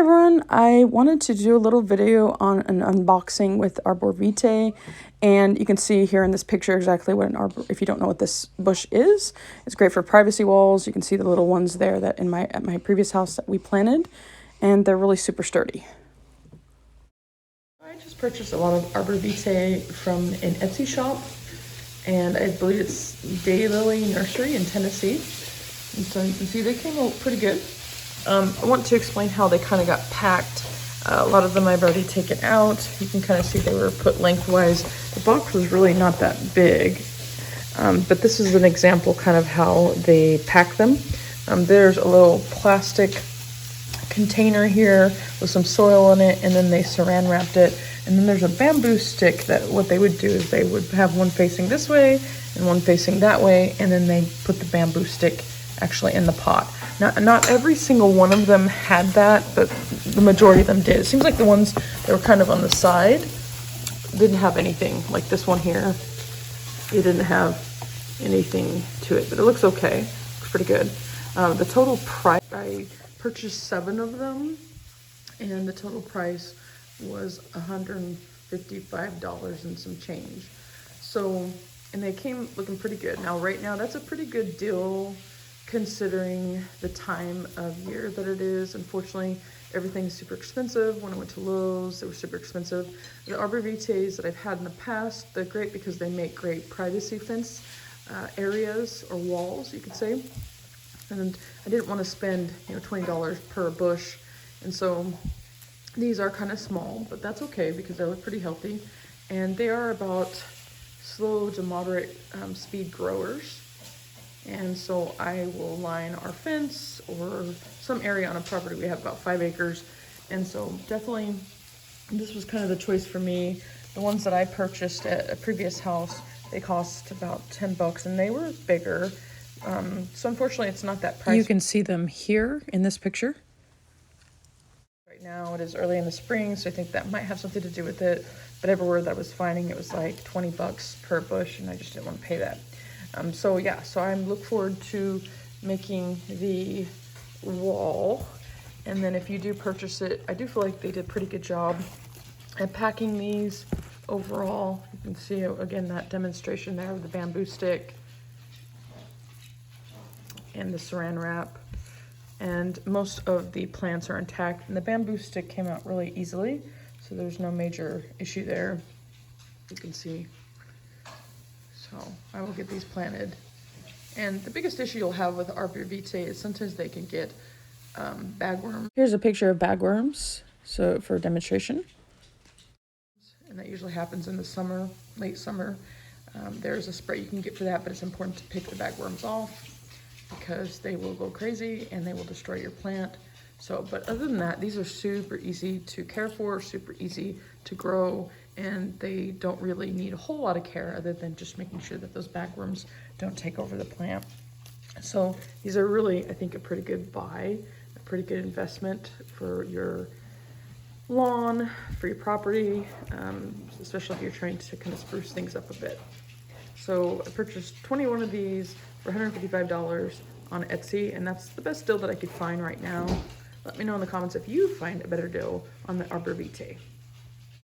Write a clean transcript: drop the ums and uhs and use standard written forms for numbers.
everyone, I wanted to do a little video on an unboxing with Arborvitae, and you can see here in this picture exactly what an arbor, if you don't know what this bush is. It's great for privacy walls. You can see the little ones there that at my previous house that we planted, and they're really super sturdy. I just purchased a lot of Arborvitae from an Etsy shop, and I believe it's Daylily Nursery in Tennessee. And so you can see they came out pretty good. I want to explain how they kind of got packed. A lot of them I've already taken out. You can kind of see they were put lengthwise. The box was really not that big, but this is an example kind of how they pack them. There's a little plastic container here with some soil in it, and then they saran wrapped it. And then there's a bamboo stick that what they would do is they would have one facing this way and one facing that way, and then they put the bamboo stick actually in the pot. Not every single one of them had that, but the majority of them did. It seems like the ones that were kind of on the side didn't have anything. Like this one here, it didn't have anything to it, but it looks okay. Looks pretty good. The total price, I purchased 7 of them, and the total price was $155 and some change. So, and they came looking pretty good. Now, right now, that's a pretty good deal considering the time of year that it is. Unfortunately, everything's super expensive. When I went to Lowe's, they were super expensive. The Arborvitaes that I've had in the past, they're great because they make great privacy fence areas or walls, you could say. And I didn't want to spend, $20 per bush. And so these are kind of small, but that's okay because they look pretty healthy. And they are about slow to moderate speed growers. And so I will line our fence or some area on a property. We have about 5 acres. And so definitely this was kind of the choice for me. The ones that I purchased at a previous house, they cost about $10 and they were bigger. So unfortunately it's not that price. You can see them here in this picture. Right now it is early in the spring, so I think that might have something to do with it. But everywhere that I was finding, it was like $20 per bush, and I just didn't want to pay that. So yeah, so I look forward to making the wall. And then if you do purchase it, I do feel like they did a pretty good job at packing these overall. You can see again that demonstration there of the bamboo stick and the saran wrap. And most of the plants are intact, and the bamboo stick came out really easily, so there's no major issue there. You can see. So I will get these planted. And the biggest issue you'll have with Arborvitae is sometimes they can get bagworms. Here's a picture of bagworms, so for demonstration. And that usually happens in the summer, late summer. There's a spray you can get for that, but it's important to pick the bagworms off because they will go crazy and they will destroy your plant. So, but other than that, these are super easy to care for, super easy to grow, and they don't really need a whole lot of care other than just making sure that those bagworms don't take over the plant. So these are really, I think, a pretty good buy, a pretty good investment for your lawn, for your property, especially if you're trying to kind of spruce things up a bit. So I purchased 21 of these for $155 on Etsy, and that's the best deal that I could find right now. Let me know in the comments if you find a better deal on the Arborvitae.